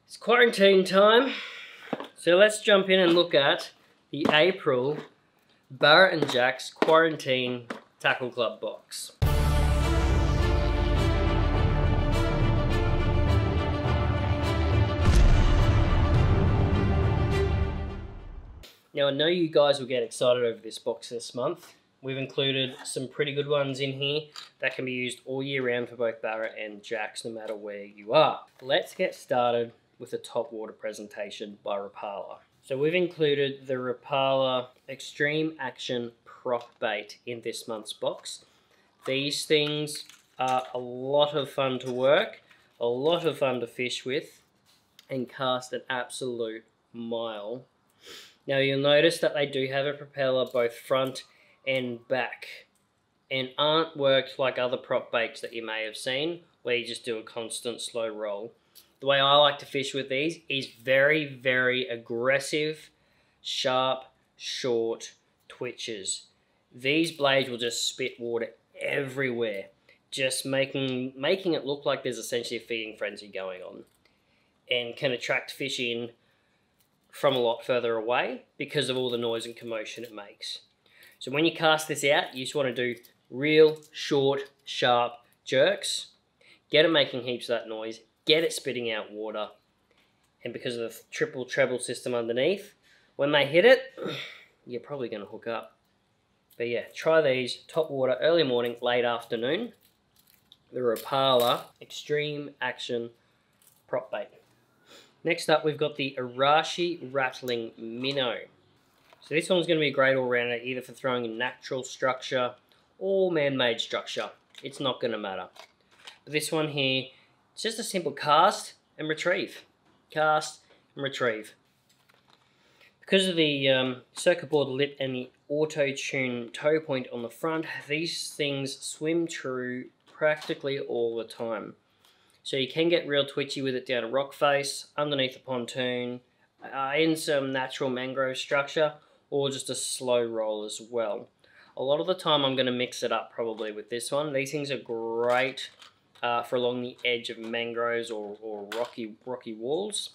It's quarantine time, so let's jump in and look at the April Barra Jacks Quarantine Tackle Club box. Now I know you guys will get excited over this box this month. We've included some pretty good ones in here that can be used all year round for both Barra and Jacks, no matter where you are. Let's get started with a top water presentation by Rapala. So we've included the Rapala Extreme Action Prop Bait in this month's box. These things are a lot of fun to work, a lot of fun to fish with, and cast an absolute mile. Now you'll notice that they do have a propeller both front and back, and aren't worked like other prop baits that you may have seen, where you just do a constant slow roll. The way I like to fish with these is very, very aggressive, sharp, short twitches. These blades will just spit water everywhere, just making it look like there's essentially a feeding frenzy going on, and can attract fish in from a lot further away because of all the noise and commotion it makes. So when you cast this out, you just want to do real short, sharp jerks, get it making heaps of that noise, get it spitting out water, and because of the triple treble system underneath, when they hit it, you're probably going to hook up. But yeah, try these, top water, early morning, late afternoon, the Rapala Extreme Action Prop Bait. Next up, we've got the Arashi Rattling Minnow. So this one's going to be a great all-rounder, either for throwing a natural structure or man-made structure. It's not going to matter. But this one here, it's just a simple cast and retrieve. Cast and retrieve. Because of the circuit board lip and the auto-tune toe point on the front, these things swim true practically all the time. So you can get real twitchy with it down a rock face, underneath a pontoon, in some natural mangrove structure, or just a slow roll as well. A lot of the time I'm going to mix it up probably with this one. These things are great for along the edge of mangroves or rocky walls.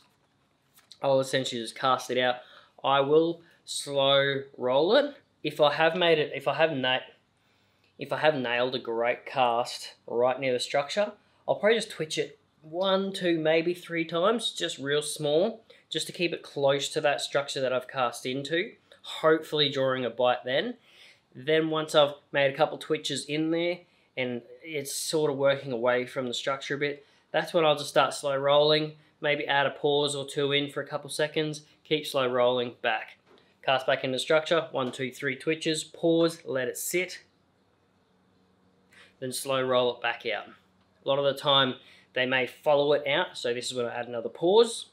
I'll essentially just cast it out. I will slow roll it. If I have nailed a great cast right near the structure, I'll probably just twitch it 1, 2, maybe 3 times, just real small, just to keep it close to that structure that I've cast into, hopefully drawing a bite then. Then once I've made a couple twitches in there, and it's sort of working away from the structure a bit, that's when I'll just start slow rolling, maybe add a pause or 2 in for a couple seconds, keep slow rolling, back. Cast back into structure, 1, 2, 3 twitches, pause, let it sit, then slow roll it back out. A lot of the time they may follow it out, so this is when I add another pause,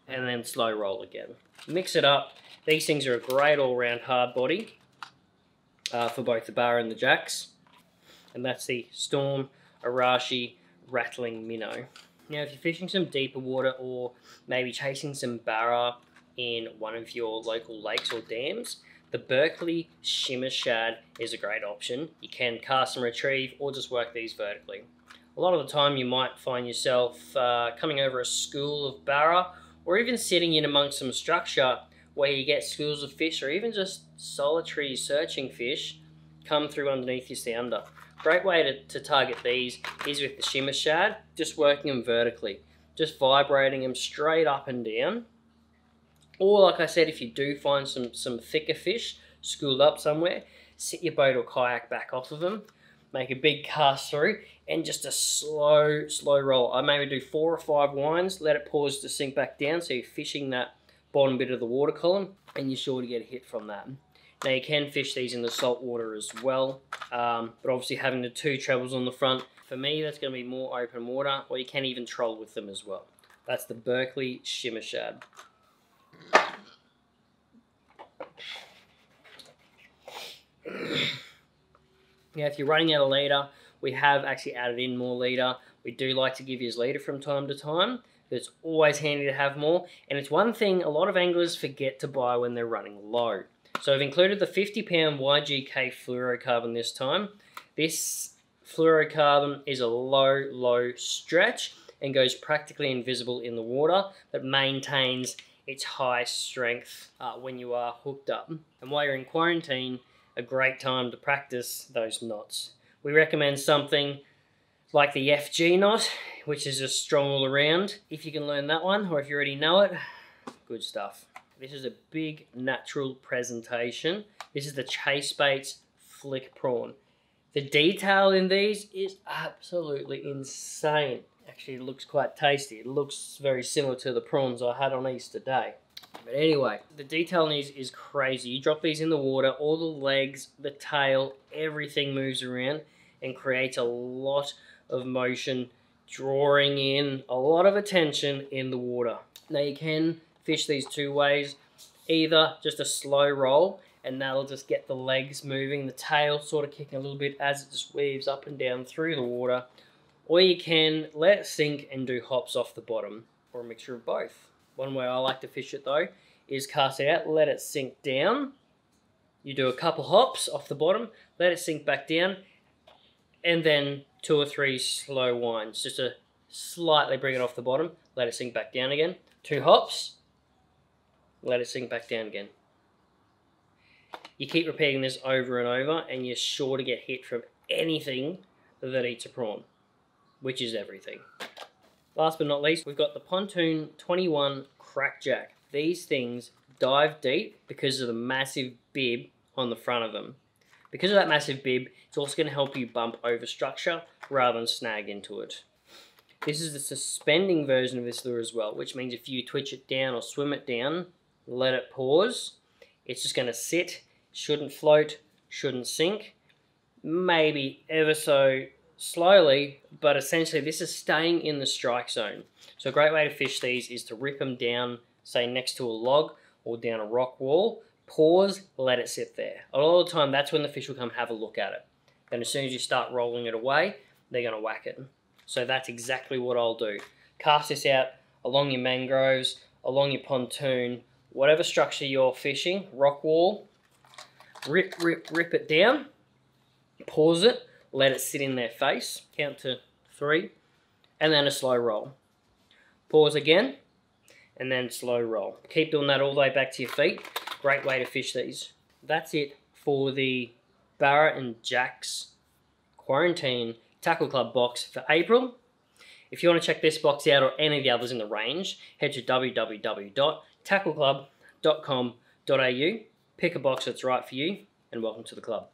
and then slow roll again. Mix it up. These things are a great all-round hard body for both the Barra and the Jacks. And that's the Storm Arashi Rattling Minnow. Now if you're fishing some deeper water or maybe chasing some Barra in one of your local lakes or dams, the Berkley Shimmer Shad is a great option. You can cast and retrieve or just work these vertically. A lot of the time you might find yourself coming over a school of Barra, or even sitting in amongst some structure where you get schools of fish, or even just solitary searching fish come through underneath your sounder. Great way to target these is with the Shimmer Shad, just working them vertically, just vibrating them straight up and down. Or like I said, if you do find some thicker fish schooled up somewhere, sit your boat or kayak back off of them, make a big cast through, and just a slow roll. I maybe do 4 or 5 winds, let it pause to sink back down, so you're fishing that bottom bit of the water column, and you're sure to get a hit from that. Now you can fish these in the salt water as well, but obviously having the 2 trebles on the front, for me that's going to be more open water, or you can even troll with them as well. That's the Berkley Shimmer Shad. Now if you're running out of leader, we have actually added in more leader. We do like to give you leader from time to time. It's always handy to have more, and it's one thing a lot of anglers forget to buy when they're running low. So I've included the 50-pound GGB Fluorocarbon this time. This fluorocarbon is a low stretch, and goes practically invisible in the water, but maintains its high strength when you are hooked up. And while you're in quarantine, a great time to practice those knots. We recommend something like the FG knot, which is just strong all around. If you can learn that one, or if you already know it, good stuff. This is a big natural presentation. This is the Chase Baits Flick Prawn. The detail in these is absolutely insane. Actually, it looks quite tasty. It looks very similar to the prawns I had on Easter Day. But anyway, the detail in these is crazy. You drop these in the water, all the legs, the tail, everything moves around and creates a lot of motion, drawing in a lot of attention in the water. Now you can fish these two ways, either just a slow roll, and that'll just get the legs moving, the tail sort of kicking a little bit as it just weaves up and down through the water, or you can let it sink and do hops off the bottom, or a mixture of both. One way I like to fish it though is cast it out, let it sink down, you do a couple hops off the bottom, let it sink back down, and then 2 or 3 slow winds, just to slightly bring it off the bottom, let it sink back down again, 2 hops, let it sink back down again. You keep repeating this over and over and you're sure to get hit from anything that eats a prawn, which is everything. Last but not least, we've got the Pontoon 21 Crackjack. These things dive deep because of the massive bib on the front of them. Because of that massive bib, it's also going to help you bump over structure rather than snag into it. This is the suspending version of this lure as well, which means if you twitch it down or swim it down, let it pause, it's just going to sit, shouldn't float, shouldn't sink, maybe ever so slowly, but essentially this is staying in the strike zone. So a great way to fish these is to rip them down, say next to a log or down a rock wall, pause, let it sit there. A lot of the time that's when the fish will come have a look at it. Then as soon as you start rolling it away, they're going to whack it. So that's exactly what I'll do. Cast this out along your mangroves, along your pontoon, whatever structure you're fishing, rock wall, rip it down, pause it, let it sit in their face, count to 3, and then a slow roll. Pause again, and then slow roll. Keep doing that all the way back to your feet. Great way to fish these. That's it for the Barra Jacks Quarantine Tackle Club box for April. If you want to check this box out or any of the others in the range, head to www.tackleclub.com.au, pick a box that's right for you, and welcome to the club.